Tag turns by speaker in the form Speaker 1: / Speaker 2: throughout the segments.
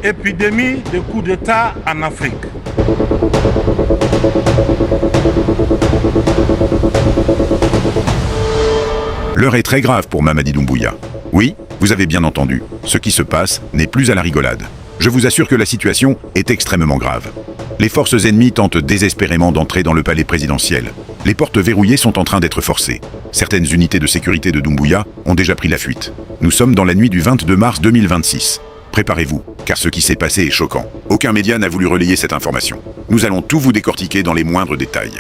Speaker 1: Épidémie de coups d'État en Afrique.
Speaker 2: L'heure est très grave pour Mamadi Doumbouya. Oui, vous avez bien entendu, ce qui se passe n'est plus à la rigolade. Je vous assure que la situation est extrêmement grave. Les forces ennemies tentent désespérément d'entrer dans le palais présidentiel. Les portes verrouillées sont en train d'être forcées. Certaines unités de sécurité de Doumbouya ont déjà pris la fuite. Nous sommes dans la nuit du 22 mars 2026. Préparez-vous, car ce qui s'est passé est choquant. Aucun média n'a voulu relayer cette information. Nous allons tout vous décortiquer dans les moindres détails.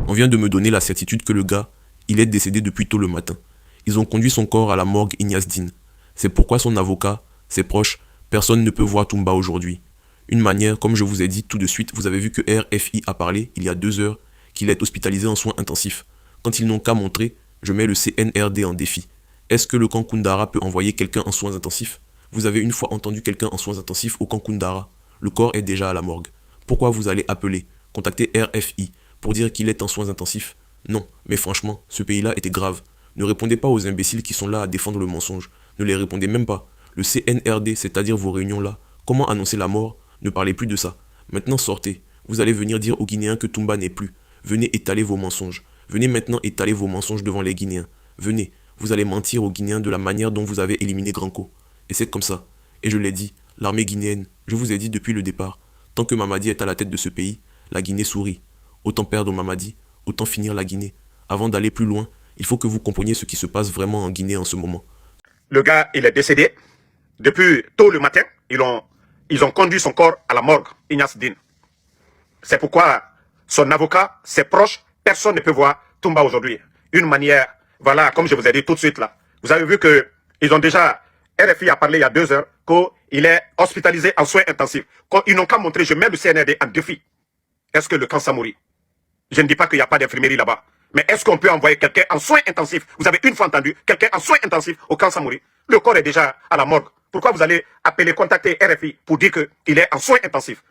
Speaker 3: On vient de me donner la certitude que le gars, il est décédé depuis tôt le matin. Ils ont conduit son corps à la morgue Ignace Dine. C'est pourquoi son avocat, ses proches, personne ne peut voir Toumba aujourd'hui. Une manière, comme je vous ai dit tout de suite, vous avez vu que RFI a parlé, il y a 2 heures, qu'il est hospitalisé en soins intensifs. Quand ils n'ont qu'à montrer, je mets le CNRD en défi. Est-ce que le camp Koundara peut envoyer quelqu'un en soins intensifs? Vous avez une fois entendu quelqu'un en soins intensifs au camp Koundara. Le corps est déjà à la morgue. Pourquoi vous allez appeler, contacter RFI pour dire qu'il est en soins intensifs? Non, mais franchement, ce pays-là était grave. Ne répondez pas aux imbéciles qui sont là à défendre le mensonge. Ne les répondez même pas. Le CNRD, c'est-à-dire vos réunions là, comment annoncer la mort? Ne parlez plus de ça. Maintenant sortez. Vous allez venir dire aux Guinéens que Toumba n'est plus. Venez étaler vos mensonges. Venez maintenant étaler vos mensonges devant les Guinéens. Venez, vous allez mentir aux Guinéens de la manière dont vous avez éliminé Granco. Et c'est comme ça. Et je l'ai dit, l'armée guinéenne, je vous ai dit depuis le départ, tant que Mamadi est à la tête de ce pays, la Guinée sourit. Autant perdre Mamadi, autant finir la Guinée. Avant d'aller plus loin, il faut que vous compreniez ce qui se passe vraiment en Guinée en ce moment.
Speaker 4: Le gars, il est décédé. Depuis tôt le matin, ils ont conduit son corps à la morgue, Ignace Dine. C'est pourquoi son avocat, ses proches, personne ne peut voir Toumba aujourd'hui. Une manière, voilà, comme je vous ai dit tout de suite là. Vous avez vu que ils ont déjà, RFI a parlé il y a 2 heures, qu'il est hospitalisé en soins intensifs. Quand ils n'ont qu'à montrer, je mets le CNRD en défi. Est-ce que le camp Samori, je ne dis pas qu'il n'y a pas d'infirmerie là-bas, mais est-ce qu'on peut envoyer quelqu'un en soins intensifs? Vous avez une fois entendu quelqu'un en soins intensifs au camp Samori? Le corps est déjà à la morgue. Pourquoi vous allez appeler, contacter RFI pour dire qu'il est en soins intensifs?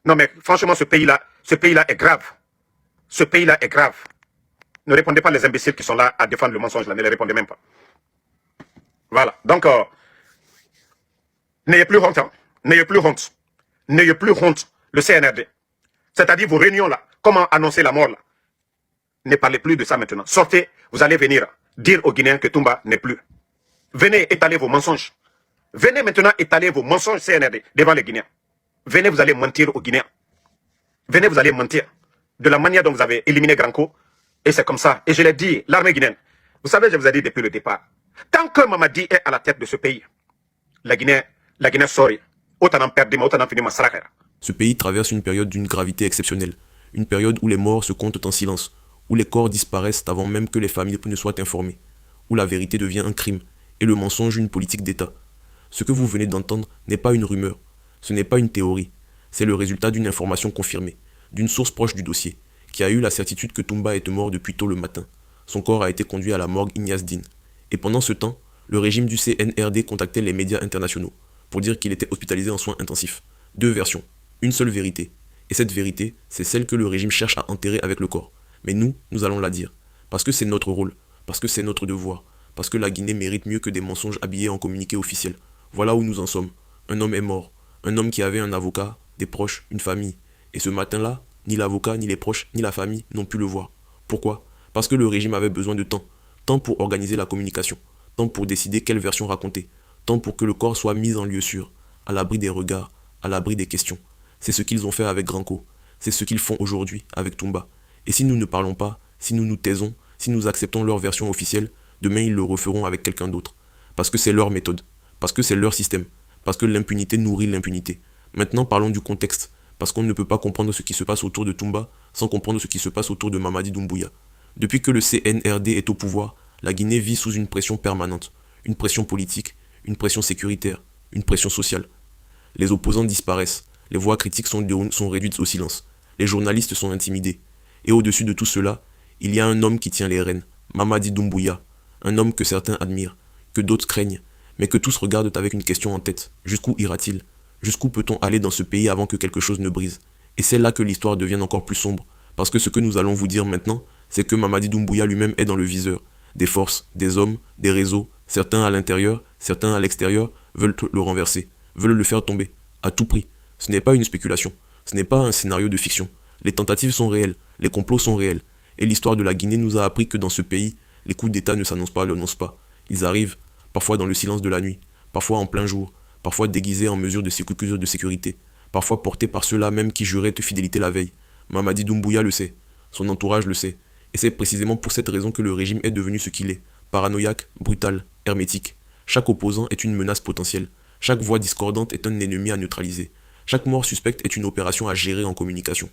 Speaker 4: Non mais franchement, ce pays-là est grave. Ce pays-là est grave. Ne répondez pas les imbéciles qui sont là à défendre le mensonge, là, ne les répondez même pas. Voilà, donc, n'ayez plus honte, hein. N'ayez plus honte. N'ayez plus honte, le CNRD. C'est-à-dire vos réunions là, comment annoncer la mort là. Ne parlez plus de ça maintenant. Sortez, vous allez venir dire aux Guinéens que Toumba n'est plus. Venez étaler vos mensonges. Venez maintenant étaler vos mensonges CNRD devant les Guinéens. Venez, vous allez mentir aux Guinéens. Venez, vous allez mentir de la manière dont vous avez éliminé Granco. Et c'est comme ça. Et je l'ai dit, l'armée guinéenne. Vous savez, je vous ai dit depuis le départ. Tant que Mamadi est à la tête de ce pays, la Guinée sort. Autant en perdre, autant en finir ma saraka.
Speaker 3: Ce pays traverse une période d'une gravité exceptionnelle. Une période où les morts se comptent en silence. Où les corps disparaissent avant même que les familles ne soient informées. Où la vérité devient un crime. Et le mensonge une politique d'État. Ce que vous venez d'entendre n'est pas une rumeur. Ce n'est pas une théorie. C'est le résultat d'une information confirmée. D'une source proche du dossier. Qui a eu la certitude que Toumba était mort depuis tôt le matin. Son corps a été conduit à la morgue Ignace Dine. Et pendant ce temps, le régime du CNRD contactait les médias internationaux pour dire qu'il était hospitalisé en soins intensifs. 2 versions, une seule vérité. Et cette vérité, c'est celle que le régime cherche à enterrer avec le corps. Mais nous allons la dire. Parce que c'est notre rôle, parce que c'est notre devoir, parce que la Guinée mérite mieux que des mensonges habillés en communiqué officiel. Voilà où nous en sommes. Un homme est mort. Un homme qui avait un avocat, des proches, une famille. Et ce matin-là, ni l'avocat, ni les proches, ni la famille n'ont pu le voir. Pourquoi? Parce que le régime avait besoin de temps. Temps pour organiser la communication. Temps pour décider quelle version raconter. Temps pour que le corps soit mis en lieu sûr, à l'abri des regards, à l'abri des questions. C'est ce qu'ils ont fait avec Granco. C'est ce qu'ils font aujourd'hui avec Toumba. Et si nous ne parlons pas, si nous nous taisons, si nous acceptons leur version officielle, demain ils le referont avec quelqu'un d'autre. Parce que c'est leur méthode. Parce que c'est leur système. Parce que l'impunité nourrit l'impunité. Maintenant parlons du contexte. Parce qu'on ne peut pas comprendre ce qui se passe autour de Toumba sans comprendre ce qui se passe autour de Mamadi Doumbouya. Depuis que le CNRD est au pouvoir, la Guinée vit sous une pression permanente. Une pression politique, une pression sécuritaire, une pression sociale. Les opposants disparaissent, les voix critiques sont réduites au silence, les journalistes sont intimidés. Et au-dessus de tout cela, il y a un homme qui tient les rênes, Mamadi Doumbouya, un homme que certains admirent, que d'autres craignent, mais que tous regardent avec une question en tête. Jusqu'où ira-t-il? Jusqu'où peut-on aller dans ce pays avant que quelque chose ne brise? Et c'est là que l'histoire devient encore plus sombre, parce que ce que nous allons vous dire maintenant, c'est que Mamadi Doumbouya lui-même est dans le viseur. Des forces, des hommes, des réseaux, certains à l'intérieur, certains à l'extérieur, veulent le renverser, veulent le faire tomber, à tout prix. Ce n'est pas une spéculation, ce n'est pas un scénario de fiction. Les tentatives sont réelles, les complots sont réels. Et l'histoire de la Guinée nous a appris que dans ce pays, les coups d'État ne s'annoncent pas, l'annoncent pas. Ils arrivent, parfois dans le silence de la nuit, parfois en plein jour, parfois déguisés en mesures de sécurité, parfois portés par ceux-là même qui juraient de fidélité la veille. Mamadi Doumbouya le sait, son entourage le sait, et c'est précisément pour cette raison que le régime est devenu ce qu'il est, paranoïaque, brutal, hermétique. Chaque opposant est une menace potentielle, chaque voix discordante est un ennemi à neutraliser, chaque mort suspecte est une opération à gérer en communication.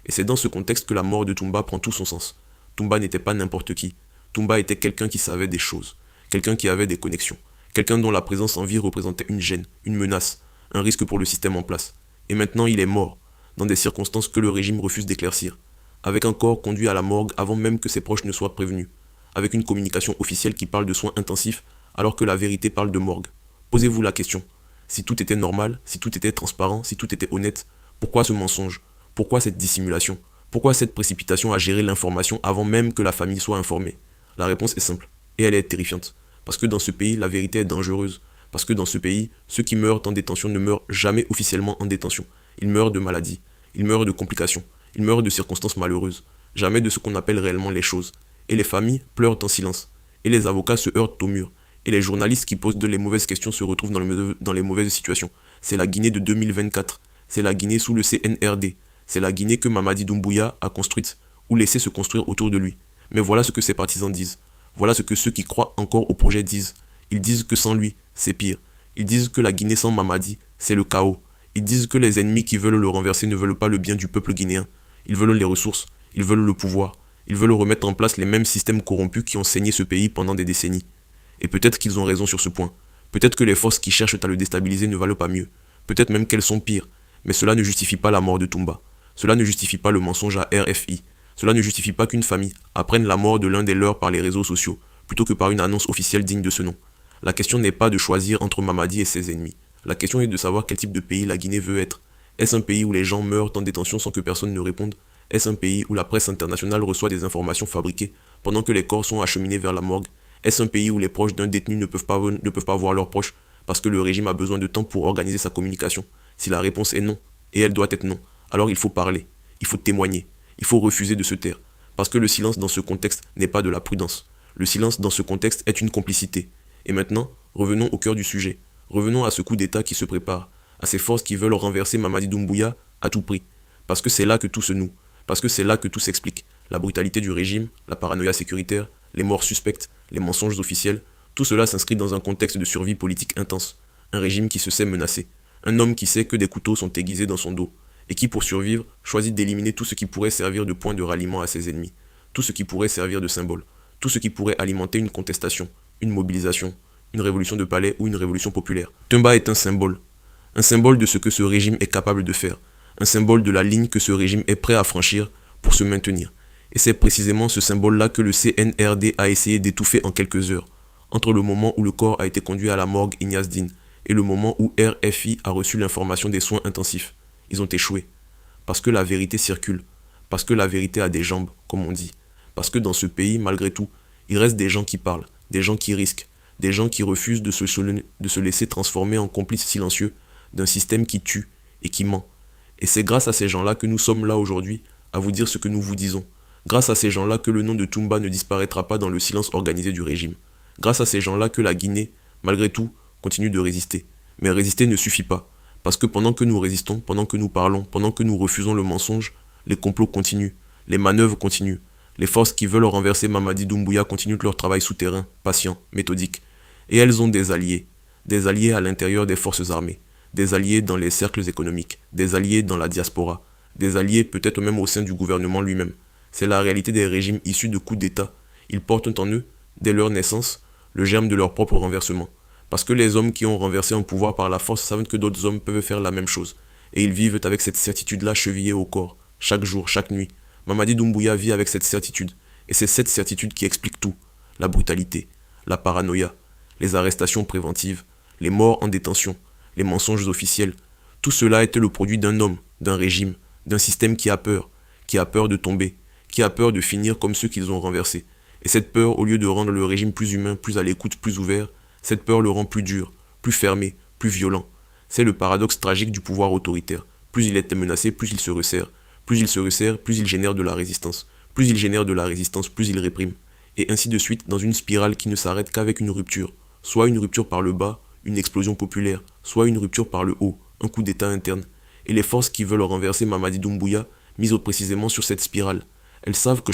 Speaker 3: Et c'est dans ce contexte que la mort de Toumba prend tout son sens. Toumba n'était pas n'importe qui, Toumba était quelqu'un qui savait des choses, quelqu'un qui avait des connexions, quelqu'un dont la présence en vie représentait une gêne, une menace, un risque pour le système en place. Et maintenant il est mort, dans des circonstances que le régime refuse d'éclaircir, avec un corps conduit à la morgue avant même que ses proches ne soient prévenus, avec une communication officielle qui parle de soins intensifs alors que la vérité parle de morgue. Posez-vous la question, si tout était normal, si tout était transparent, si tout était honnête, pourquoi ce mensonge? Pourquoi cette dissimulation? Pourquoi cette précipitation à gérer l'information avant même que la famille soit informée? La réponse est simple, et elle est terrifiante. Parce que dans ce pays, la vérité est dangereuse. Parce que dans ce pays, ceux qui meurent en détention ne meurent jamais officiellement en détention. Ils meurent de maladie, ils meurent de complications, ils meurent de circonstances malheureuses. Jamais de ce qu'on appelle réellement les choses. Et les familles pleurent en silence. Et les avocats se heurtent au mur. Et les journalistes qui posent les mauvaises questions se retrouvent dans les mauvaises situations. C'est la Guinée de 2024. C'est la Guinée sous le CNRD. C'est la Guinée que Mamadi Doumbouya a construite, ou laissé se construire autour de lui. Mais voilà ce que ses partisans disent. Voilà ce que ceux qui croient encore au projet disent. Ils disent que sans lui, c'est pire. Ils disent que la Guinée sans Mamadi, c'est le chaos. Ils disent que les ennemis qui veulent le renverser ne veulent pas le bien du peuple guinéen. Ils veulent les ressources, ils veulent le pouvoir. Ils veulent remettre en place les mêmes systèmes corrompus qui ont saigné ce pays pendant des décennies. Et peut-être qu'ils ont raison sur ce point. Peut-être que les forces qui cherchent à le déstabiliser ne valent pas mieux. Peut-être même qu'elles sont pires. Mais cela ne justifie pas la mort de Toumba. Cela ne justifie pas le mensonge à RFI. Cela ne justifie pas qu'une famille apprenne la mort de l'un des leurs par les réseaux sociaux, plutôt que par une annonce officielle digne de ce nom. La question n'est pas de choisir entre Mamadi et ses ennemis. La question est de savoir quel type de pays la Guinée veut être. Est-ce un pays où les gens meurent en détention sans que personne ne réponde? Est-ce un pays où la presse internationale reçoit des informations fabriquées pendant que les corps sont acheminés vers la morgue? Est-ce un pays où les proches d'un détenu ne peuvent pas voir leurs proches parce que le régime a besoin de temps pour organiser sa communication? Si la réponse est non, et elle doit être non, alors il faut parler, il faut témoigner, il faut refuser de se taire. Parce que le silence dans ce contexte n'est pas de la prudence. Le silence dans ce contexte est une complicité. Et maintenant, revenons au cœur du sujet. Revenons à ce coup d'État qui se prépare, à ces forces qui veulent renverser Mamadi Doumbouya à tout prix. Parce que c'est là que tout se noue, parce que c'est là que tout s'explique. La brutalité du régime, la paranoïa sécuritaire, les morts suspectes, les mensonges officiels, tout cela s'inscrit dans un contexte de survie politique intense. Un régime qui se sait menacé. Un homme qui sait que des couteaux sont aiguisés dans son dos. Et qui, pour survivre, choisit d'éliminer tout ce qui pourrait servir de point de ralliement à ses ennemis. Tout ce qui pourrait servir de symbole. Tout ce qui pourrait alimenter une contestation, une mobilisation, une révolution de palais ou une révolution populaire. Toumba est un symbole. Un symbole de ce que ce régime est capable de faire. Un symbole de la ligne que ce régime est prêt à franchir pour se maintenir. Et c'est précisément ce symbole-là que le CNRD a essayé d'étouffer en quelques heures, entre le moment où le corps a été conduit à la morgue Ignace Dine et le moment où RFI a reçu l'information des soins intensifs. Ils ont échoué. Parce que la vérité circule. Parce que la vérité a des jambes, comme on dit. Parce que dans ce pays, malgré tout, il reste des gens qui parlent, des gens qui risquent, des gens qui refusent de se laisser transformer en complices silencieux d'un système qui tue et qui ment. Et c'est grâce à ces gens-là que nous sommes là aujourd'hui à vous dire ce que nous vous disons. Grâce à ces gens-là que le nom de Toumba ne disparaîtra pas dans le silence organisé du régime. Grâce à ces gens-là que la Guinée, malgré tout, continue de résister. Mais résister ne suffit pas. Parce que pendant que nous résistons, pendant que nous parlons, pendant que nous refusons le mensonge, les complots continuent, les manœuvres continuent. Les forces qui veulent renverser Mamadi Doumbouya continuent leur travail souterrain, patient, méthodique. Et elles ont des alliés à l'intérieur des forces armées, des alliés dans les cercles économiques, des alliés dans la diaspora, des alliés peut-être même au sein du gouvernement lui-même. C'est la réalité des régimes issus de coups d'État. Ils portent en eux, dès leur naissance, le germe de leur propre renversement. Parce que les hommes qui ont renversé un pouvoir par la force savent que d'autres hommes peuvent faire la même chose. Et ils vivent avec cette certitude-là chevillée au corps, chaque jour, chaque nuit. Mamadi Doumbouya vit avec cette certitude. Et c'est cette certitude qui explique tout. La brutalité, la paranoïa, les arrestations préventives, les morts en détention, les mensonges officiels. Tout cela était le produit d'un homme, d'un régime, d'un système qui a peur de tomber, qui a peur de finir comme ceux qu'ils ont renversés. Et cette peur, au lieu de rendre le régime plus humain, plus à l'écoute, plus ouvert, cette peur le rend plus dur, plus fermé, plus violent. C'est le paradoxe tragique du pouvoir autoritaire. Plus il est menacé, plus il se resserre. Plus il se resserre, plus il génère de la résistance. Plus il génère de la résistance, plus il réprime. Et ainsi de suite dans une spirale qui ne s'arrête qu'avec une rupture. Soit une rupture par le bas, une explosion populaire, soit une rupture par le haut, un coup d'état interne. Et les forces qui veulent renverser Mamadi Doumbouya misent précisément sur cette spirale. Elles savent que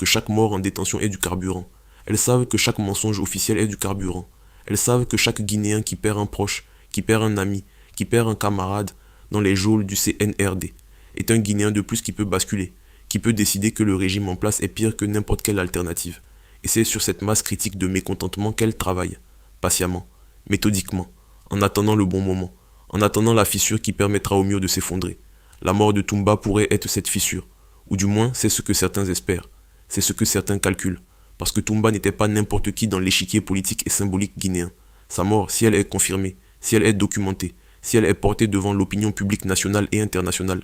Speaker 3: chaque mort en détention est du carburant. Elles savent que chaque mensonge officiel est du carburant. Elles savent que chaque Guinéen qui perd un proche, qui perd un ami, qui perd un camarade dans les geôles du CNRD est un Guinéen de plus qui peut basculer, qui peut décider que le régime en place est pire que n'importe quelle alternative. Et c'est sur cette masse critique de mécontentement qu'elle travaille, patiemment, méthodiquement, en attendant le bon moment, en attendant la fissure qui permettra au mur de s'effondrer. La mort de Toumba pourrait être cette fissure, ou du moins c'est ce que certains espèrent, c'est ce que certains calculent, parce que Toumba n'était pas n'importe qui dans l'échiquier politique et symbolique guinéen. Sa mort, si elle est confirmée, si elle est documentée, si elle est portée devant l'opinion publique nationale et internationale,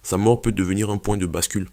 Speaker 3: sa mort peut devenir un point de bascule,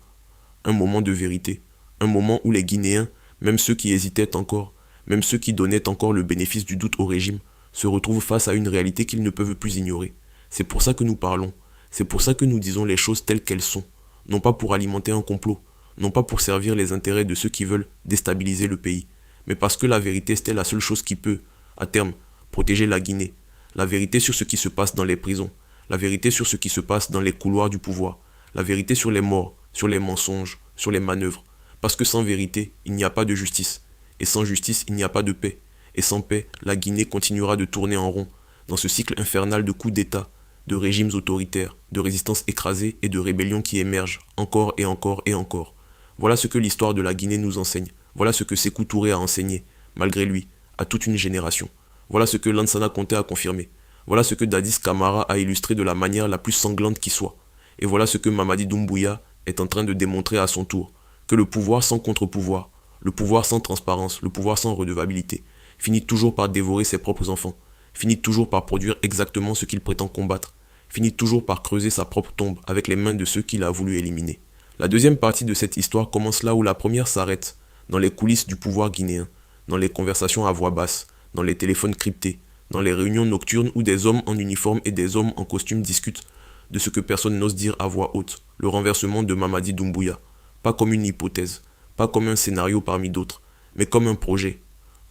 Speaker 3: un moment de vérité, un moment où les Guinéens, même ceux qui hésitaient encore, même ceux qui donnaient encore le bénéfice du doute au régime, se retrouvent face à une réalité qu'ils ne peuvent plus ignorer. C'est pour ça que nous parlons, c'est pour ça que nous disons les choses telles qu'elles sont, non pas pour alimenter un complot, non pas pour servir les intérêts de ceux qui veulent déstabiliser le pays, mais parce que la vérité c'était la seule chose qui peut, à terme, protéger la Guinée. La vérité sur ce qui se passe dans les prisons, la vérité sur ce qui se passe dans les couloirs du pouvoir, la vérité sur les morts, sur les mensonges, sur les manœuvres. Parce que sans vérité, il n'y a pas de justice. Et sans justice, il n'y a pas de paix. Et sans paix, la Guinée continuera de tourner en rond, dans ce cycle infernal de coups d'État, de régimes autoritaires, de résistances écrasées et de rébellions qui émergent, encore et encore et encore. Voilà ce que l'histoire de la Guinée nous enseigne. Voilà ce que Sékou Touré a enseigné, malgré lui, à toute une génération. Voilà ce que Lansana Conté a confirmé. Voilà ce que Dadis Camara a illustré de la manière la plus sanglante qui soit. Et voilà ce que Mamadi Doumbouya est en train de démontrer à son tour. Que le pouvoir sans contre-pouvoir, le pouvoir sans transparence, le pouvoir sans redevabilité, finit toujours par dévorer ses propres enfants, finit toujours par produire exactement ce qu'il prétend combattre, finit toujours par creuser sa propre tombe avec les mains de ceux qu'il a voulu éliminer. La deuxième partie de cette histoire commence là où la première s'arrête, dans les coulisses du pouvoir guinéen, dans les conversations à voix basse, dans les téléphones cryptés, dans les réunions nocturnes où des hommes en uniforme et des hommes en costume discutent de ce que personne n'ose dire à voix haute, le renversement de Mamadi Doumbouya. Pas comme une hypothèse, pas comme un scénario parmi d'autres, mais comme un projet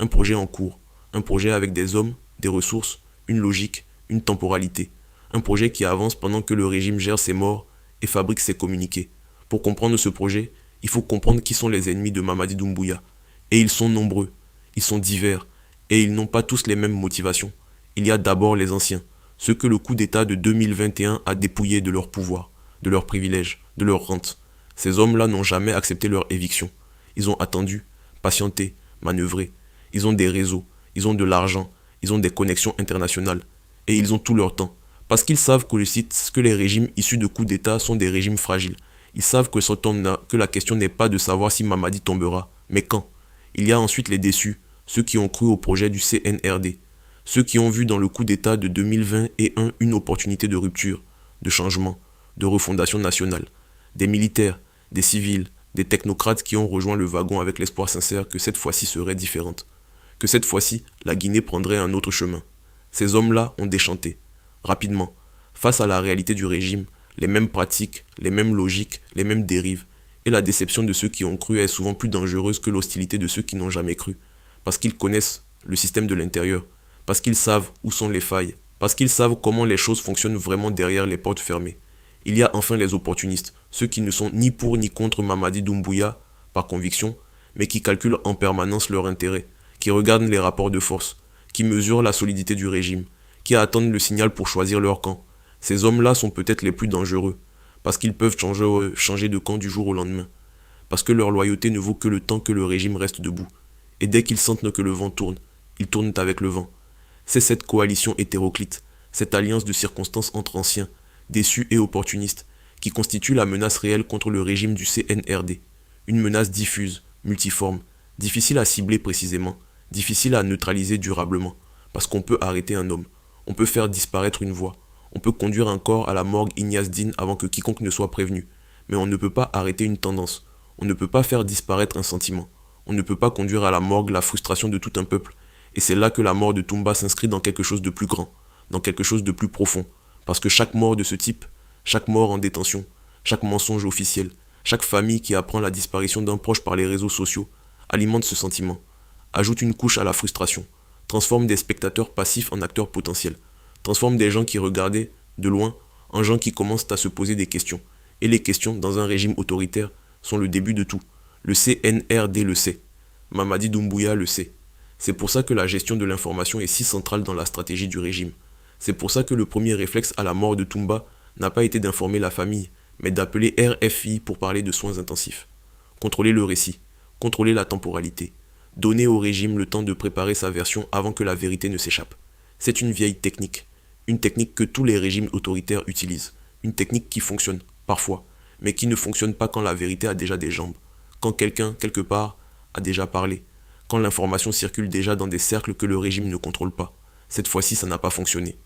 Speaker 3: en cours, un projet avec des hommes, des ressources, une logique, une temporalité, un projet qui avance pendant que le régime gère ses morts et fabrique ses communiqués. Pour comprendre ce projet, il faut comprendre qui sont les ennemis de Mamadi Doumbouya. Et ils sont nombreux, ils sont divers, et ils n'ont pas tous les mêmes motivations. Il y a d'abord les anciens, ceux que le coup d'État de 2021 a dépouillés de leur pouvoir, de leurs privilèges, de leurs rentes. Ces hommes-là n'ont jamais accepté leur éviction. Ils ont attendu, patienté, manœuvré. Ils ont des réseaux, ils ont de l'argent, ils ont des connexions internationales. Et ils ont tout leur temps. Parce qu'ils savent que les régimes issus de coups d'État sont des régimes fragiles. Ils savent que la question n'est pas de savoir si Mamadi tombera, mais quand. Il y a ensuite les déçus, ceux qui ont cru au projet du CNRD. Ceux qui ont vu dans le coup d'État de 2021 une opportunité de rupture, de changement, de refondation nationale. Des militaires, des civils, des technocrates qui ont rejoint le wagon avec l'espoir sincère que cette fois-ci serait différente. Que cette fois-ci, la Guinée prendrait un autre chemin. Ces hommes-là ont déchanté, rapidement, face à la réalité du régime, les mêmes pratiques, les mêmes logiques, les mêmes dérives. Et la déception de ceux qui ont cru est souvent plus dangereuse que l'hostilité de ceux qui n'ont jamais cru. Parce qu'ils connaissent le système de l'intérieur, parce qu'ils savent où sont les failles, parce qu'ils savent comment les choses fonctionnent vraiment derrière les portes fermées. Il y a enfin les opportunistes, ceux qui ne sont ni pour ni contre Mamadi Doumbouya, par conviction, mais qui calculent en permanence leur intérêt, qui regardent les rapports de force, qui mesurent la solidité du régime, qui attendent le signal pour choisir leur camp. Ces hommes-là sont peut-être les plus dangereux, parce qu'ils peuvent changer de camp du jour au lendemain, parce que leur loyauté ne vaut que le temps que le régime reste debout. Et dès qu'ils sentent que le vent tourne, ils tournent avec le vent. C'est cette coalition hétéroclite, cette alliance de circonstances entre anciens, déçus et opportunistes, qui constitue la menace réelle contre le régime du CNRD. Une menace diffuse, multiforme, difficile à cibler précisément, difficile à neutraliser durablement, parce qu'on peut arrêter un homme, on peut faire disparaître une voix, on peut conduire un corps à la morgue Ignace Dine avant que quiconque ne soit prévenu, mais on ne peut pas arrêter une tendance, on ne peut pas faire disparaître un sentiment, on ne peut pas conduire à la morgue la frustration de tout un peuple, et c'est là que la mort de Toumba s'inscrit dans quelque chose de plus grand, dans quelque chose de plus profond. Parce que chaque mort de ce type, chaque mort en détention, chaque mensonge officiel, chaque famille qui apprend la disparition d'un proche par les réseaux sociaux, alimente ce sentiment, ajoute une couche à la frustration, transforme des spectateurs passifs en acteurs potentiels, transforme des gens qui regardaient de loin en gens qui commencent à se poser des questions. Et les questions, dans un régime autoritaire, sont le début de tout. Le CNRD le sait. Mamadi Doumbouya le sait. C'est pour ça que la gestion de l'information est si centrale dans la stratégie du régime. C'est pour ça que le premier réflexe à la mort de Toumba n'a pas été d'informer la famille, mais d'appeler RFI pour parler de soins intensifs. Contrôler le récit, contrôler la temporalité, donner au régime le temps de préparer sa version avant que la vérité ne s'échappe. C'est une vieille technique, une technique que tous les régimes autoritaires utilisent, une technique qui fonctionne, parfois, mais qui ne fonctionne pas quand la vérité a déjà des jambes, quand quelqu'un, quelque part, a déjà parlé, quand l'information circule déjà dans des cercles que le régime ne contrôle pas. Cette fois-ci, ça n'a pas fonctionné.